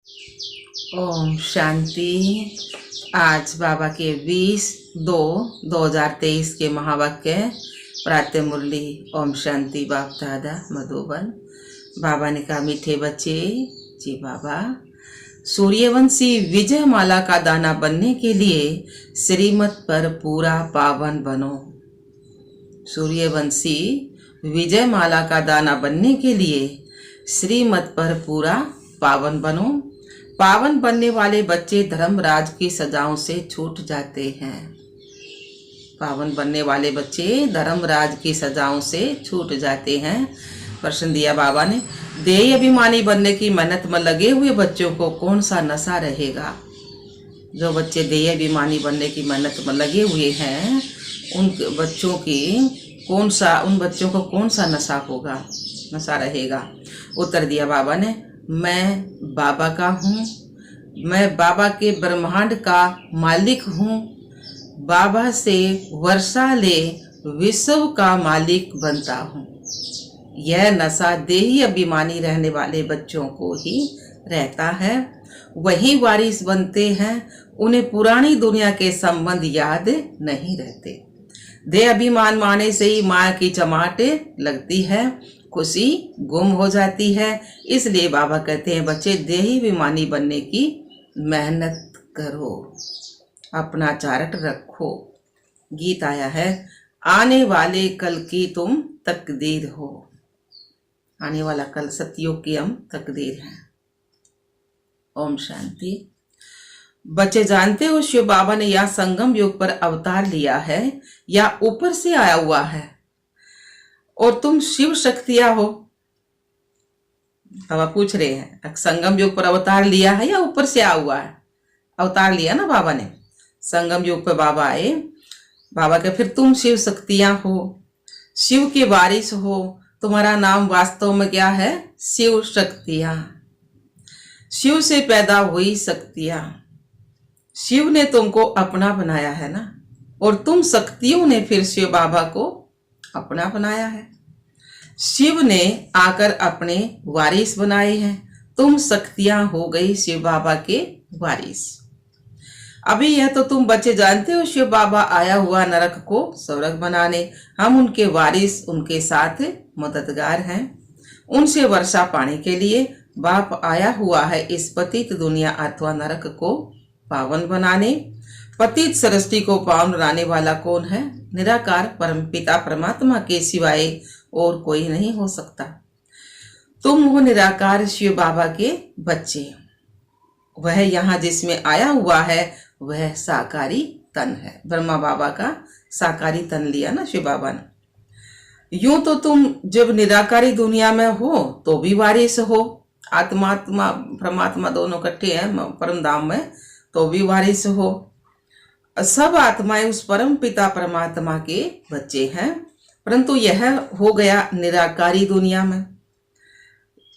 ओम शांति। आज बाबा के 20/2/2023 के महावाक्य प्रातः मुरली ओम शांति बाप दादा मधुबन। बाबा ने कहा, मीठे बच्चे जी बाबा, सूर्यवंशी विजय माला का दाना बनने के लिए श्रीमत पर पूरा पावन बनो। सूर्यवंशी विजय माला का दाना बनने के लिए श्रीमत पर पूरा पावन बनो। पावन बनने वाले बच्चे धर्मराज की सजाओं से छूट जाते हैं। पावन बनने वाले बच्चे धर्मराज की सजाओं से छूट जाते हैं। प्रश्न दिया बाबा ने, देह अभिमानी बनने की मेहनत में लगे हुए बच्चों को कौन सा नशा रहेगा? जो बच्चे देह अभिमानी बनने की मेहनत में लगे हुए हैं, उन बच्चों को कौन सा नशा रहेगा? उत्तर दिया बाबा ने, मैं बाबा का हूँ, मैं बाबा के ब्रह्मांड का मालिक हूँ। बाबा से वर्षा ले विश्व का मालिक बनता हूँ। यह नशा देही अभिमानी रहने वाले बच्चों को ही रहता है। वही वारिस बनते हैं, उन्हें पुरानी दुनिया के संबंध याद नहीं रहते। देह अभिमान माने से ही माया की चमाटे लगती है, खुशी गुम हो जाती है। इसलिए बाबा कहते हैं, बच्चे देही अभिमानी बनने की मेहनत करो, अपना चार्ट रखो। गीत आया है, आने वाले कल की तुम तकदीर हो। आने वाला कल सतयुग की हम तकदीर हैं। ओम शांति। बच्चे जानते हो, शिव बाबा ने यह संगम युग पर अवतार लिया है या ऊपर से आया हुआ है? और तुम शिव शक्तियां हो। बाबा पूछ रहे हैं, संगम युग पर अवतार लिया है या ऊपर से आया हुआ है? अवतार लिया ना बाबा ने, संगम युग पर बाबा आए। बाबा के फिर तुम शिव शक्तियां हो, शिव के वारिस हो। तुम्हारा नाम वास्तव में क्या है? शिव शक्तियां। शिव से पैदा हुई शक्तियां। शिव ने तुमको अपना बनाया है ना, और तुम शक्तियों ने फिर शिव बाबा को अपना बनाया है। शिव ने आकर अपने वारिस बनाए हैं। तुम शक्तियां हो गई शिव बाबा के वारिस। अभी यह तो तुम बच्चे जानते हो, शिव बाबा आया हुआ नरक को स्वर्ग बनाने। हम उनके वारिस, उनके साथ मददगार हैं। उनसे वर्षा पाने के लिए बाप आया हुआ है इस पतित दुनिया अथवा नरक को पावन बनाने। पतित सृष्टि को पावन बनाने वाला कौन है? निराकार परमपिता परमात्मा के सिवाय और कोई नहीं हो सकता। तुम हो निराकार शिव बाबा के बच्चे। वह यहाँ जिसमें आया हुआ है वह साकारी तन है। ब्रह्मा बाबा का साकारी तन लिया ना शिव बाबा ने। यूं तो तुम जब निराकारी दुनिया में हो तो भी वारिस हो। आत्मात्मा परमात्मा दोनों इकट्ठे हैं परम धाम में, तो भी वारिस हो। सब आत्माएं उस परम पिता परमात्मा के बच्चे हैं, परंतु यह हो गया निराकारी दुनिया में।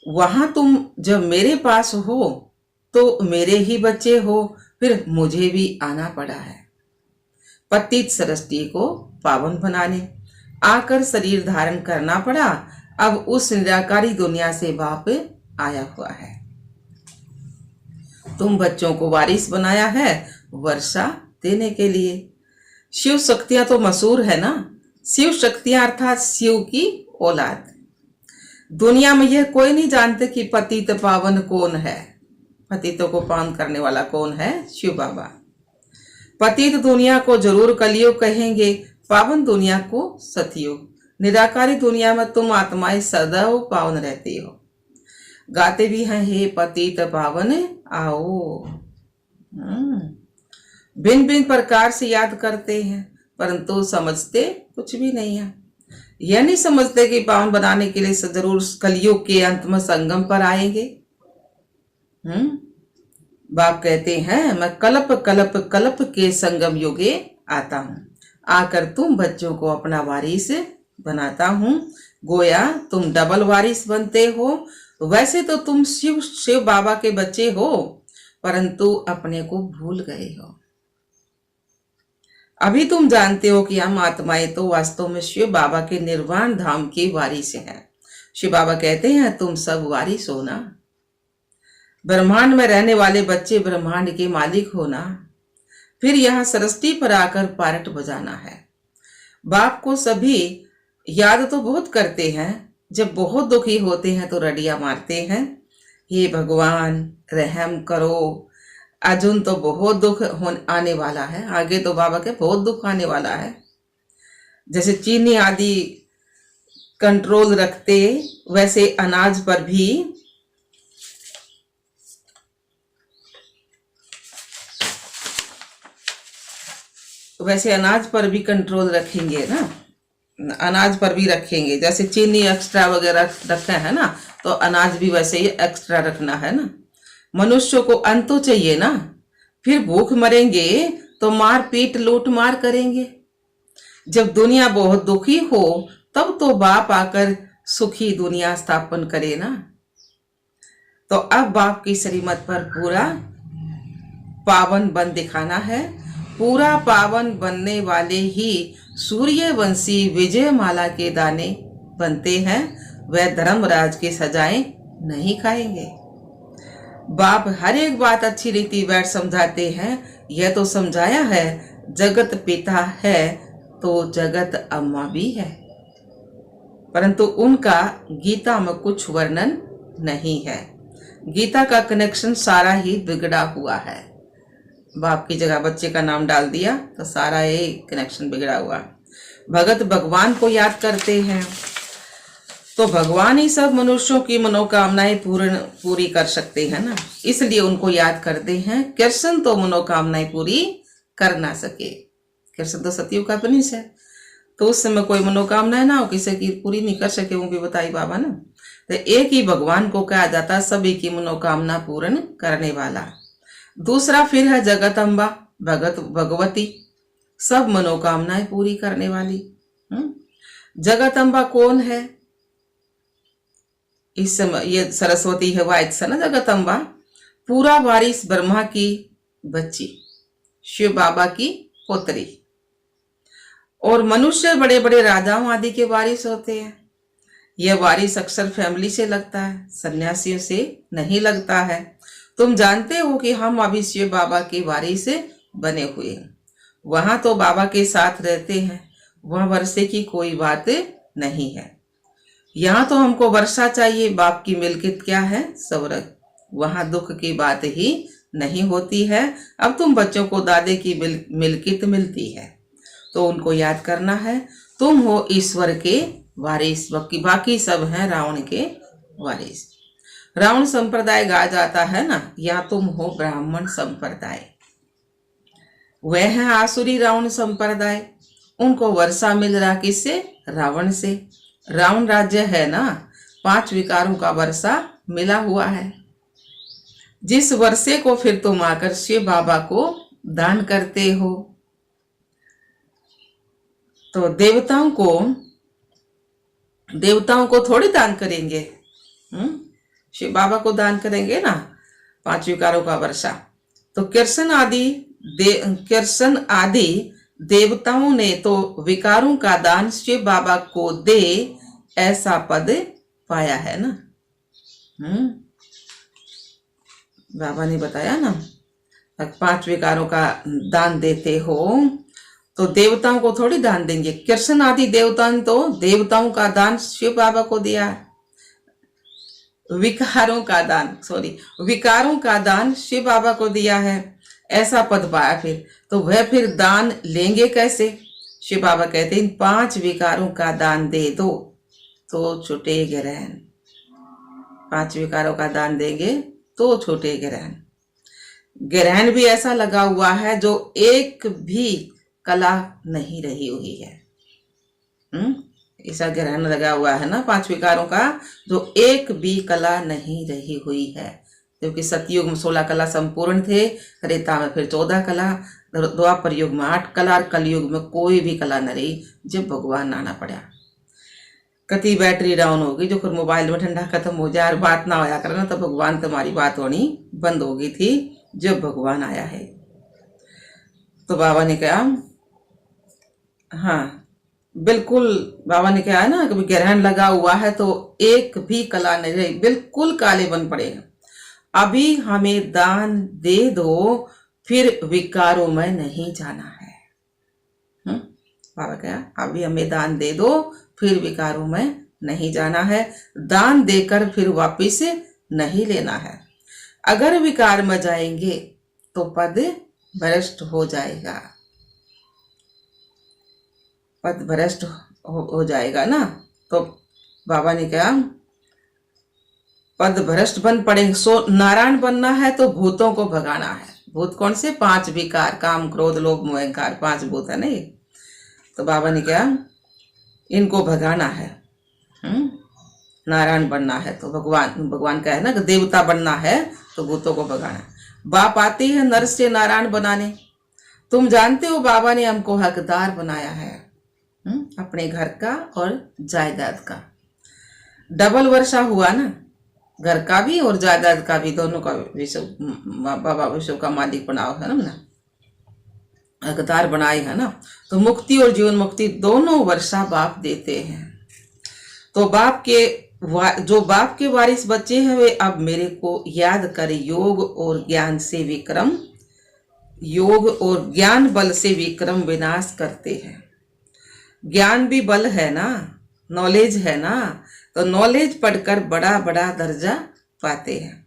वहां तुम जब मेरे पास हो तो मेरे ही बच्चे हो, फिर मुझे भी आना पड़ा है पतित सृष्टि को पावन बनाने। आकर शरीर धारण करना पड़ा। अब उस निराकारी दुनिया से बाप आया हुआ है। तुम बच्चों को वारिस बनाया है वर्षा देने के लिए। शिव शक्तियां तो मशहूर है ना। शिव शक्तियां अर्थात शिव की औलाद। दुनिया में यह कोई नहीं जानते कि पतित पावन कौन है। पतितों को पावन करने वाला कौन है? शिव बाबा। पतित दुनिया को जरूर कलयुग कहेंगे, पावन दुनिया को सतयुग। निराकारी दुनिया में तुम आत्माएं सदैव पावन रहती हो। गाते भी हैं, हे पतित पावन आओ। भिन्न भिन्न प्रकार से याद करते हैं, परंतु समझते कुछ भी नहीं है। यह नहीं समझते कि पावन बनाने के लिए जरूर कलयुग के अंत में संगम पर आएंगे। बाप कहते हैं, मैं कल्प कल्प कल्प के संगम युगे आता हूं। आकर तुम बच्चों को अपना वारिस बनाता हूं। गोया तुम डबल वारिस बनते हो। वैसे तो तुम शिव बाबा के बच्चे हो, परंतु अपने को भूल गए हो। अभी तुम जानते हो कि हम आत्माएं तो वास्तव में शिव बाबा के निर्वाण धाम के वारिस हैं। शिव बाबा कहते हैं, तुम सब वारिस हो ना। ब्रह्मांड में रहने वाले बच्चे ब्रह्मांड के मालिक होना, फिर यहाँ सृष्टि पर आकर पारट बजाना है। बाप को सभी याद तो बहुत करते हैं, जब बहुत दुखी होते हैं तो रडिया मारते हैं, हे भगवान रहम करो, अर्जुन तो बहुत दुख आने वाला है, आगे तो बाबा के बहुत दुख आने वाला है। जैसे चीनी आदि कंट्रोल रखते, वैसे अनाज पर भी कंट्रोल रखेंगे ना, अनाज पर भी रखेंगे। जैसे चीनी एक्स्ट्रा वगैरह रखते हैं ना, तो अनाज भी वैसे ही एक्स्ट्रा रखना है ना। मनुष्यों को अन्न तो चाहिए ना, फिर भूख मरेंगे तो मार पीट लूट मार करेंगे। जब दुनिया बहुत दुखी हो तब तो बाप आकर सुखी दुनिया स्थापन करे ना। तो अब बाप की श्रीमत पर पूरा पावन बन दिखाना है। पूरा पावन बनने वाले ही सूर्यवंशी विजयमाला के दाने बनते हैं, वह धर्मराज की सजाएं नहीं खाएंगे। बाप हर एक बात अच्छी रीति बैठ समझाते हैं। यह तो समझाया है, जगत पिता है तो जगत अम्मा भी है, परंतु उनका गीता में कुछ वर्णन नहीं है। गीता का कनेक्शन सारा ही बिगड़ा हुआ है। बाप की जगह बच्चे का नाम डाल दिया तो सारा ये कनेक्शन बिगड़ा हुआ। भगत भगवान को याद करते हैं तो भगवान ही सब मनुष्यों की मनोकामनाएं पूरी कर सकते हैं ना, इसलिए उनको याद करते हैं। कृष्ण तो मनोकामनाएं पूरी कर ना सके, कृष्ण तो सतयुग का पुरुष है, तो उस समय कोई मनोकामनाएं ना हो किसी की पूरी नहीं कर सके, वो भी बताई बाबा ना। तो एक ही भगवान को कहा जाता सभी की मनोकामना पूर्ण करने वाला। दूसरा फिर है जगत अम्बा, भगवती, सब मनोकामनाएं पूरी करने वाली। जगत अम्बा कौन है? इस समय ये सरस्वती है वाइट से ना जगत अम्बा, पूरा वारिस ब्रह्मा की बच्ची, शिव बाबा की पोतरी। और मनुष्य बड़े बड़े राजाओं आदि के वारिस होते हैं। यह वारिस अक्सर फैमिली से लगता है, सन्यासियों से नहीं लगता है। तुम जानते हो कि हम अभी शिव बाबा के वारिस बने हुए हैं, वहां तो बाबा के साथ रहते हैं, वहां वर्षे की कोई बात नहीं है। यहाँ तो हमको वर्षा चाहिए, बाप की मिल्कियत क्या है? स्वर्ग, वहां दुख की बात ही नहीं होती है। अब तुम बच्चों को दादे की मिल्कियत मिलती है तो उनको याद करना है। तुम हो ईश्वर के वारिस, बाकी सब हैं रावण के वारिस। रावण संप्रदाय गाया जाता है ना, या तुम हो ब्राह्मण संप्रदाय, वह है आसुरी रावण संप्रदाय। उनको वर्षा मिल रहा किससे? रावण से। रावण राज्य है ना, 5 विकारों का वर्षा मिला हुआ है, जिस वर्षे को फिर तुम आकर शिव बाबा को दान करते हो। तो देवताओं को थोड़ी दान करेंगे, शिव बाबा को दान करेंगे ना 5 विकारों का वर्षा। तो कृष्ण आदि देवताओं ने तो विकारों का दान शिव बाबा को दे ऐसा पद पाया है ना। बाबा ने बताया ना, 5 विकारों का दान देते हो तो देवताओं को थोड़ी दान देंगे। कृष्ण आदि देवताओं तो देवताओं का दान शिव बाबा को दिया है। विकारों का दान शिव बाबा को दिया है, ऐसा पद पाया। फिर फिर दान लेंगे कैसे? शिव बाबा कहते हैं 5 विकारों का दान दे दो तो छूटे ग्रहण। 5 विकारों का दान देंगे तो छूटे ग्रहण। ग्रहण भी ऐसा लगा हुआ है जो एक भी कला नहीं रही हुई है। ऐसा ग्रहण लगा हुआ है ना 5 विकारों का, जो एक भी कला नहीं रही हुई है। क्योंकि सतयुग में 16 कला संपूर्ण थे, त्रेता में फिर 14 कला, द्वापर युग में 8 कला, कलयुग में कोई भी कला न रही जब भगवान आना पड़ा। कति बैटरी डाउन होगी, जो फिर मोबाइल में ठंडा खत्म हो जाए और बात ना होया करना, तो भगवान तुम्हारी बात होनी बंद हो गई थी जब भगवान आया है। तो बाबा ने कहा, हाँ बिल्कुल, बाबा ने कहा ना कि ग्रहण लगा हुआ है तो एक भी कला नहीं रही, बिल्कुल काले बन पड़े। अभी हमें दान दे दो, फिर विकारों में नहीं जाना है। बाबा क्या, अभी हमें दान दे दो, फिर विकारों में नहीं जाना है। दान देकर फिर वापिस नहीं लेना है। अगर विकार में जाएंगे तो पद भ्रष्ट हो जाएगा, पद भ्रष्ट हो जाएगा ना। तो बाबा ने कहा पद भ्रष्ट बन पड़ेंगे। सो नारायण बनना है तो भूतों को भगाना है। भूत कौन से? 5 विकार, काम क्रोध लोभ मोह अहंकार, 5 भूत है नहीं। तो बाबा ने कहा इनको भगाना है। नारायण बनना है तो भगवान का है ना कि देवता बनना है तो भूतों को भगाना है। बाप आती है नर से नारायण बनाने। तुम जानते हो बाबा ने हमको हकदार बनाया है अपने घर का और जायदाद का। डबल वर्षा हुआ ना, घर का भी और जायदाद का भी, दोनों का विश्व बाबा विश्व का मालिक बनाओ है ना, हकदार बनाए है ना। तो मुक्ति और जीवन मुक्ति दोनों वर्षा बाप देते हैं। तो जो बाप के वारिस बच्चे हैं वे अब मेरे को याद कर योग और ज्ञान से विक्रम, योग और ज्ञान बल से विक्रम विनाश करते हैं। ज्ञान भी बल है ना, नॉलेज है ना, तो नॉलेज पढ़कर बड़ा बड़ा दर्जा पाते हैं।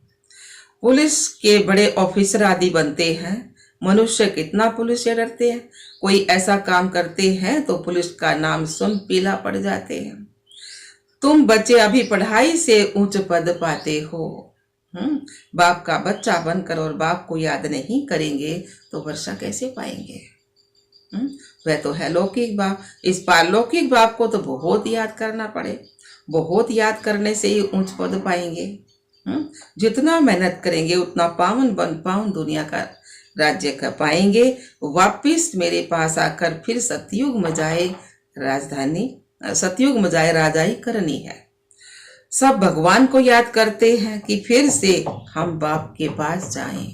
पुलिस के बड़े ऑफिसर आदि बनते हैं। मनुष्य कितना पुलिस से डरते हैं। कोई ऐसा काम करते हैं तो पुलिस का नाम सुन पीला पड़ जाते हैं। तुम बच्चे अभी पढ़ाई से उच्च पद पाते हो। बाप का बच्चा बनकर और बाप को याद नहीं करेंगे तो वर्षा कैसे पाएंगे? वह तो है लौकिक बाप। इस पारलौकिक बाप को तो बहुत याद करना पड़े। बहुत याद करने से ही उच्च पद पाएंगे। जितना मेहनत करेंगे उतना पावन दुनिया का राज्य कर पाएंगे। वापिस मेरे पास आकर फिर सतयुग में जाए राजधानी, सतयुग में जाए राजाई करनी है। सब भगवान को याद करते हैं कि फिर से हम बाप के पास जाएं।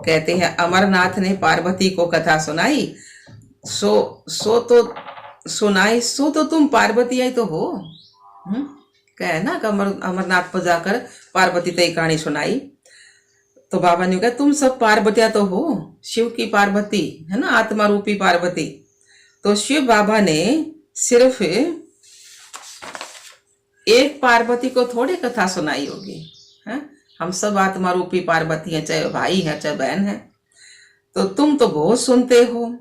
कहते हैं अमरनाथ ने पार्वती को कथा सुनाई, सो तो सुनाई, सो तो तुम पार्वती आई तो हो। कहे ना कि अमरनाथ पर जाकर पार्वती तय कहानी सुनाई। तो बाबा ने कहा तुम सब पार्वतियां तो हो, शिव की पार्वती है ना, आत्मा रूपी पार्वती। तो शिव बाबा ने सिर्फ एक पार्वती को थोड़ी कथा सुनाई होगी, है? हम सब आत्मा रूपी पार्वती हैं, चाहे भाई है चाहे बहन है। तो तुम तो बहुत सुनते हो।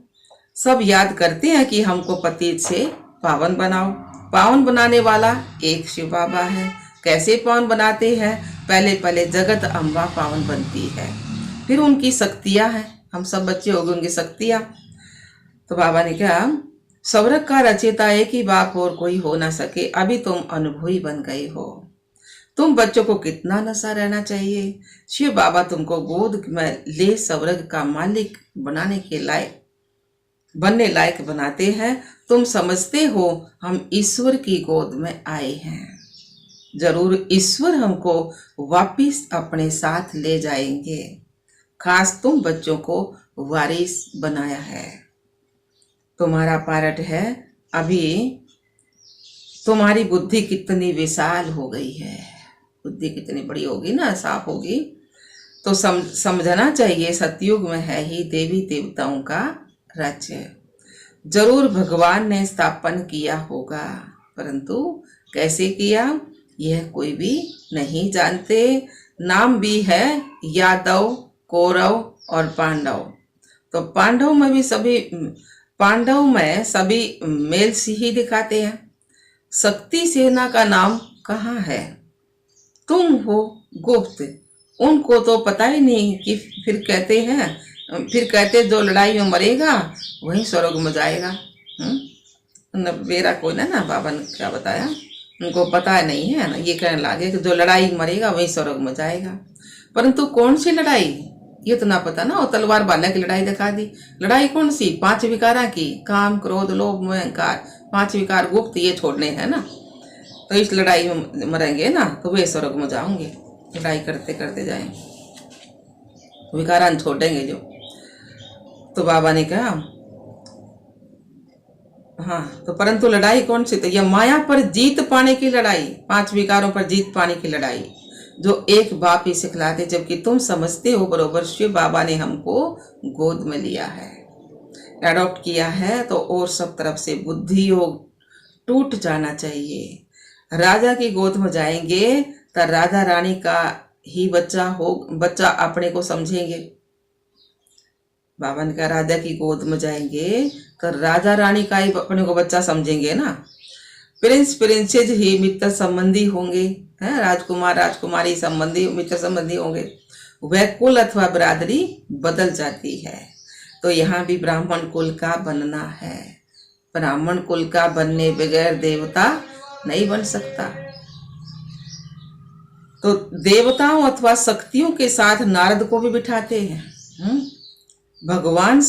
सब याद करते हैं कि हमको पतित से पावन बनाओ। पावन बनाने वाला एक शिव बाबा है। कैसे पावन बनाते हैं? पहले जगत अम्बा पावन बनती है, फिर उनकी शक्तियां हैं। हम सब बच्चे हो गए उनकी शक्तियां। तो बाबा ने कहा स्वर्ग का रचयिता एक ही बाप और कोई हो ना सके। अभी तुम अनुभवी बन गए हो। तुम बच्चों को कितना नशा रहना चाहिए। शिव बाबा तुमको गोद में ले स्वर्ग का मालिक बनने लायक बनाते हैं। तुम समझते हो हम ईश्वर की गोद में आए हैं। जरूर ईश्वर हमको वापिस अपने साथ ले जाएंगे। खास तुम बच्चों को वारिस बनाया है। तुम्हारा पार्ट है। अभी तुम्हारी बुद्धि कितनी विशाल हो गई है, बुद्धि कितनी बड़ी होगी ना, साफ होगी। तो समझना चाहिए सतयुग में है ही देवी देवताओं का राज्य। जरूर भगवान ने स्थापन किया होगा, परंतु कैसे किया यह कोई भी नहीं जानते। नाम भी है यादव, कौरव और पांडव। तो पांडव में सभी मेल से ही दिखाते हैं। शक्ति सेना का नाम कहाँ है? तुम हो गुप्त। उनको तो पता ही नहीं कि फिर कहते जो लड़ाई में मरेगा वही स्वर्ग में जाएगा। मेरा कोई ना बाबा ने क्या बताया, उनको पता नहीं है ना। ये कहने लगे कि जो लड़ाई मरेगा वही स्वर्ग में जाएगा। परंतु कौन सी लड़ाई ये तो ना पता ना। वो तलवार बांधने की लड़ाई दिखा दी। लड़ाई कौन सी? 5 विकारा की, काम क्रोध लोभ मोह अहंकार। 5 विकार गुप्त ये छोड़ने हैं ना। तो इस लड़ाई में मरेंगे ना तो वे स्वर्ग में जाओगे। लड़ाई करते करते जाएं, विकारान छोड़ेंगे जो। तो बाबा ने कहा हाँ, तो परंतु लड़ाई कौन सी? तो यह माया पर जीत पाने की लड़ाई, 5 विकारों पर जीत पाने की लड़ाई। जो एक बाप ही सिखलाते, जबकि तुम समझते हो बरोबर शिव बाबा ने हमको गोद में लिया है, अडॉप्ट किया है, तो और सब तरफ से बुद्धि योग टूट जाना चाहिए। राजा की गोद में जाएंगे तो राजा रानी का ही बच्चा अपने को समझेंगे। बाबा ने कहा राजा की गोद में जाएंगे तो राजा रानी का ही अपने को बच्चा समझेंगे ना। प्रिंस प्रिंसेज ही मित्र संबंधी होंगे, हैं, राजकुमार राजकुमारी संबंधी मित्र संबंधी होंगे। वह कुल अथवा बिरादरी बदल जाती है। तो यहाँ भी ब्राह्मण कुल का बनना है। ब्राह्मण कुल का बनने बगैर देवता नहीं बन सकता। तो देवताओं अथवा शक्तियों के साथ नारद को भी बिठाते हैं। भगवान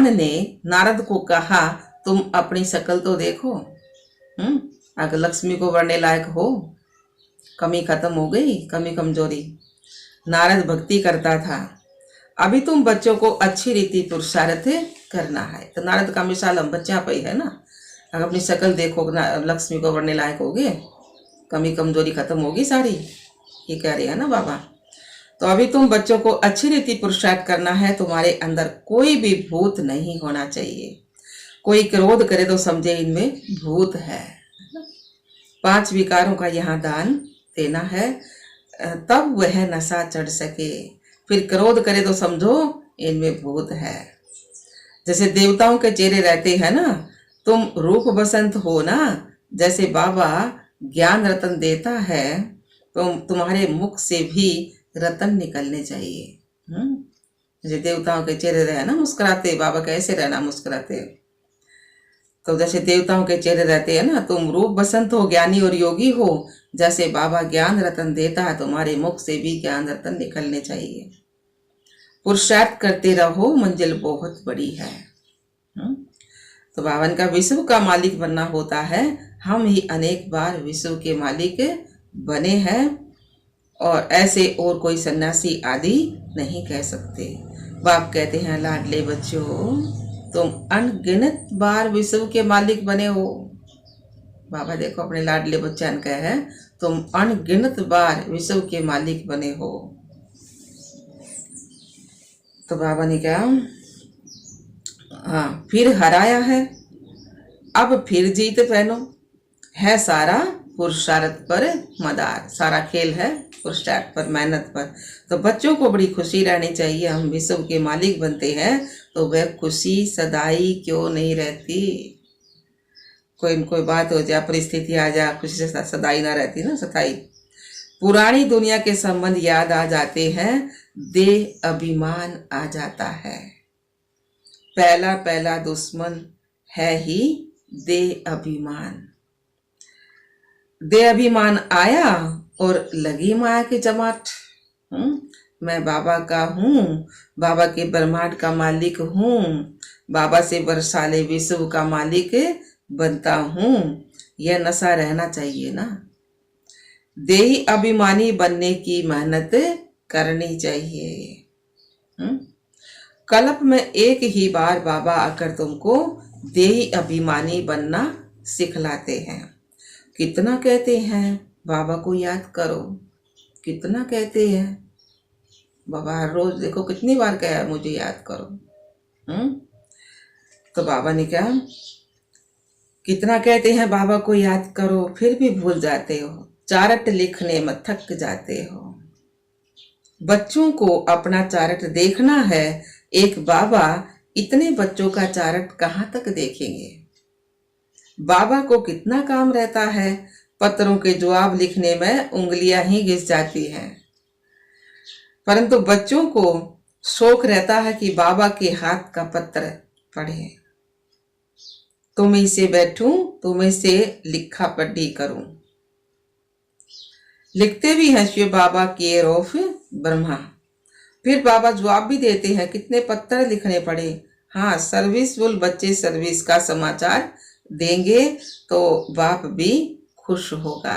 ने नारद को कहा तुम अपनी शक्ल तो देखो, अगर लक्ष्मी को बढ़ने लायक हो, कमी खत्म हो गई, कमी कमजोरी। नारद भक्ति करता था, अभी तुम बच्चों को अच्छी रीति पुरुषार्थ करना है। तो नारद का मिसाल हम बच्चा पे है ना, अगर अपनी शक्ल देखो लक्ष्मी को बढ़ने लायक होगे, कमी कमजोरी खत्म होगी सारी, ये कह रहे हैं ना बाबा। तो अभी तुम बच्चों को अच्छी रीति पुरुषार्थ करना है, तुम्हारे अंदर कोई भी भूत नहीं होना चाहिए। कोई क्रोध करे तो समझे इनमें भूत है। 5 विकारों का यहाँ दान देना है, तब वह नशा चढ़ सके। फिर क्रोध करे तो समझो इनमें भूत है। जैसे देवताओं के चेहरे रहते हैं ना, तुम रूप बसंत हो ना, जैसे बाबा ज्ञान रतन देता है, तो तुम्हारे मुख से भी रतन निकलने चाहिए। जैसे देवताओं के चेहरे रहे ना मुस्कुराते, बाबा कैसे रहना मुस्कुराते, तो जैसे देवताओं के चेहरे रहते हैं ना, तुम रूप बसंत हो, ज्ञानी और योगी हो, जैसे बाबा ज्ञान रतन देता है, तुम्हारे मुख से भी ज्ञान रतन निकलने चाहिए। पुरुषार्थ करते रहो, मंजिल बहुत बड़ी है। तो बाबा का विश्व का मालिक बनना होता है। हम ही अनेक बार विश्व के मालिक बने हैं, और ऐसे और कोई सन्यासी आदि नहीं कह सकते। बाप कहते हैं लाडले बच्चों, तुम अनगिनत बार विश्व के मालिक बने हो। बाबा देखो अपने लाडले बच्चन कहे हैं, तुम अनगिनत बार विश्व के मालिक बने हो। तो बाबा ने कहा हाँ, फिर हराया है, अब फिर जीत पहनो, है सारा पुरुषार्थ पर मदार। सारा खेल है पुरुषार्थ पर, मेहनत पर। तो बच्चों को बड़ी खुशी रहनी चाहिए। हम विश्व के मालिक बनते हैं तो वह खुशी सदाई क्यों नहीं रहती। कोई बात हो जाए, परिस्थिति आ जाए, खुशी से सदाई ना रहती ना, सताई। पुरानी दुनिया के संबंध याद आ जाते हैं, देह अभिमान आ जाता है। पहला दुश्मन है ही देह अभिमान। देह अभिमान आया और लगी माया की जमाट। मैं बाबा का हूँ, बाबा के ब्रह्मांड का मालिक हूँ, बाबा से बरसाले विश्व का मालिक बनता हूँ। यह नशा रहना चाहिए ना। देही अभिमानी बनने की मेहनत करनी चाहिए। कल्प में एक ही बार बाबा आकर तुमको देही अभिमानी बनना सिखलाते हैं। कितना कहते हैं बाबा को याद करो, कितना कहते हैं बाबा, हर रोज देखो कितनी बार कहा मुझे याद करो। तो बाबा ने कहा कितना कहते हैं बाबा को याद करो, फिर भी भूल जाते हो, चार्ट लिखने में थक जाते हो। बच्चों को अपना चार्ट देखना है। एक बाबा इतने बच्चों का चार्ट कहाँ तक देखेंगे। बाबा को कितना काम रहता है, पत्रों के जवाब लिखने में उंगलियां ही घिस जाती हैं। परंतु बच्चों को शौक रहता है कि बाबा के हाथ का पत्र पढ़े, तुम ही से बैठूं, तुम ही से लिखा पढ़ी करूं। लिखते भी हैं शिव बाबा केयर ऑफ ब्रह्मा। फिर बाबा जवाब भी देते हैं, कितने पत्र लिखने पड़े। हाँ, सर्विसफुल बच्चे सर्विस का समाचार देंगे तो बाप भी खुश होगा।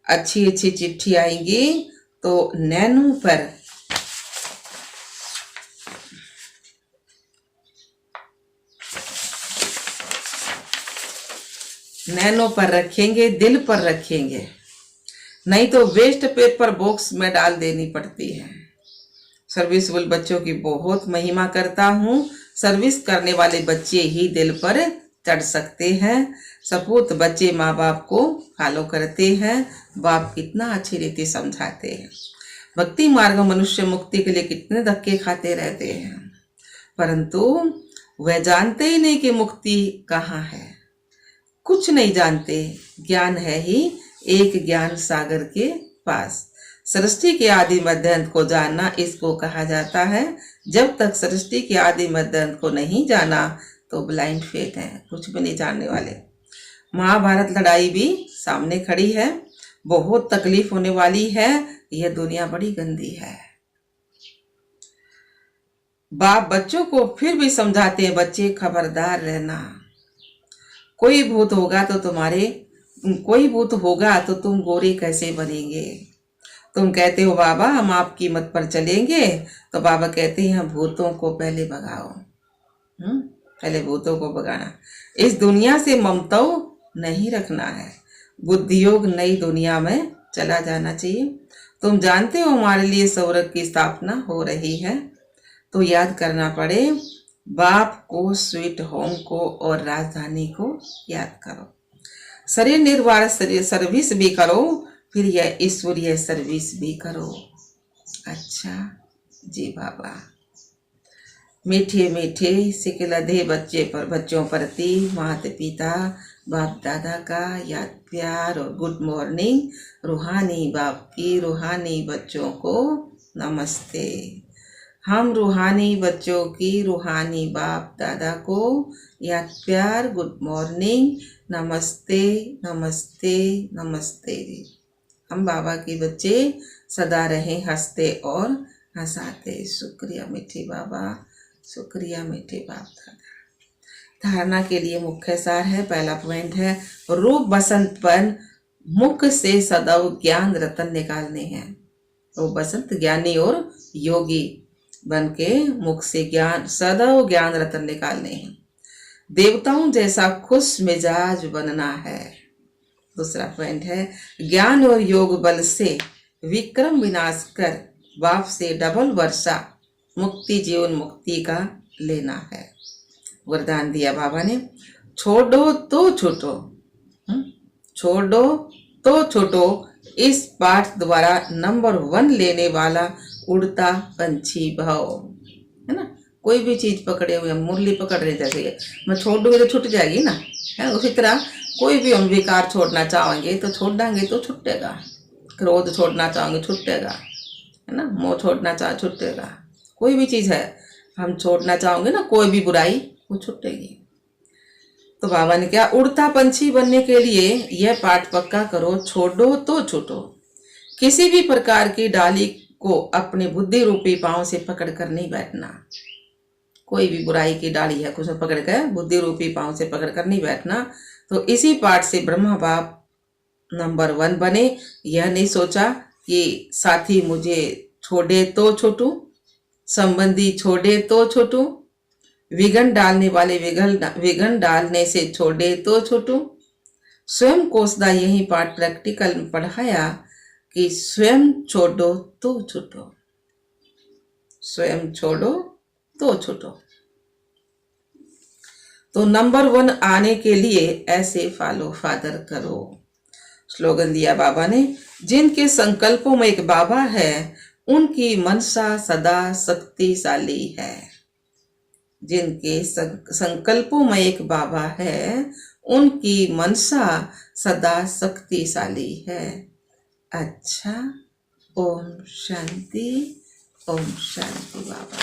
अच्छी अच्छी चिट्ठी आएंगी तो नैनो पर रखेंगे, दिल पर रखेंगे। नहीं तो वेस्ट पेपर बॉक्स में डाल देनी पड़ती है। सर्विसबुल बच्चों की बहुत महिमा करता हूँ। सर्विस करने वाले बच्चे ही दिल पर चढ़ सकते हैं। सपूत बच्चे माँ बाप को फॉलो करते हैं। बाप कितना अच्छी रीति समझाते हैं। भक्ति मार्ग मनुष्य मुक्ति के लिए कितने धक्के खाते रहते हैं, परंतु वह जानते ही नहीं कि मुक्ति कहाँ है। कुछ नहीं जानते। ज्ञान है ही एक ज्ञान सागर के पास। सृष्टि के आदि मध्य अंत को जानना इसको कहा जाता है। जब तक सृष्टि के आदि मध्य अंत को नहीं जाना तो ब्लाइंड फेथ है, कुछ भी नहीं जानने वाले। महाभारत लड़ाई भी सामने खड़ी है। बहुत तकलीफ होने वाली है। यह दुनिया बड़ी गंदी है। बाप बच्चों को फिर भी समझाते हैं, बच्चे खबरदार रहना। कोई भूत होगा तो तुम गोरे कैसे बनेंगे। तुम कहते हो बाबा हम आपकी मत पर चलेंगे, तो बाबा कहते हैं भूतों को पहले भगाओ। पहले भूतों को भगाना। इस दुनिया से ममता नहीं रखना है। बुद्धि योग नई दुनिया में चला जाना चाहिए। तुम जानते हो हमारे लिए स्वर्ग की स्थापना हो रही है, तो याद करना पड़े बाप को, स्वीट होम को और राजधानी को याद करो। शरीर निर्वाह सर्विस भी करो, फिर यह ईश्वरीय सर्विस भी करो। अच्छा जी बाबा। मीठे मीठे सिकलधे बच्चों प्रति माता पिता बाप दादा का याद प्यार और गुड मॉर्निंग। रूहानी बाप की रूहानी बच्चों को नमस्ते। हम रूहानी बच्चों की रूहानी बाप दादा को याद प्यार, गुड मॉर्निंग, नमस्ते नमस्ते नमस्ते। हम बाबा के बच्चे सदा रहें हंसते और हंसाते। शुक्रिया मीठे बाबा, शुक्रिया मीठे बाप दादा। धारणा के लिए मुख्य सार है। पहला पॉइंट है रूप बसंतपन मुख से सदैव ज्ञान रतन निकालने हैं। रूप बसंत ज्ञानी और योगी बन के मुख से ज्ञान सदैव ज्ञान रतन निकालने हैं। देवताओं जैसा खुश मिजाज बनना है। दूसरा पॉइंट है ज्ञान और योग बल से विक्रम विनाश कर बाप से डबल वर्षा मुक्ति जीवन मुक्ति का लेना है। वरदान दिया बाबा ने, छोड़ो तो छूटो, छोड़ो तो छूटो। इस पाठ द्वारा नंबर 1 लेने वाला उड़ता पंछी भाव है ना। कोई भी चीज पकड़े हुए, मुरली पकड़ रहे जैसे मैं छोड़ दूंगी तो छूट जाएगी ना, है। उसी तरह कोई भी हम विकार छोड़ना चाहेंगे तो छोड़ देंगे तो छूटेगा। क्रोध छोड़ना चाहेंगे छूटेगा, है ना। मोह छोड़ना चाहे छूटेगा। कोई भी चीज है हम छोड़ना चाहेंगे ना, कोई भी बुराई वो छूटेगी। तो बाबा ने क्या, उड़ता पंछी बनने के लिए यह पाठ पक्का करो, छोड़ो तो छूटो। किसी भी प्रकार की डाली को अपने बुद्धि रूपी पांव से पकड़ कर नहीं बैठना। कोई भी बुराई की डाली है, कुछ पकड़ कर बुद्धि रूपी पांव से पकड़ कर नहीं बैठना। तो इसी पाठ से ब्रह्मा बाप नंबर 1 बने। यह नहीं सोचा कि साथी मुझे छोड़े तो छूटूं, संबंधी छोड़े तो छूटूं, विघन डालने वाले विघन डालने से छोड़े तो छूटूं। स्वयं कोसदा यही पाठ प्रैक्टिकल में पढ़ाया कि स्वयं छोड़ो तो छूटो, स्वयं छोड़ो तो छूटो। तो नंबर 1 आने के लिए ऐसे फॉलो फादर करो। स्लोगन दिया बाबा ने, जिनके संकल्पों में एक बाबा है उनकी मनसा सदा शक्तिशाली है। जिनके संकल्पों में एक बाबा है उनकी मनसा सदा शक्तिशाली है। अच्छा, ओम शांति, ओम शांति बाबा।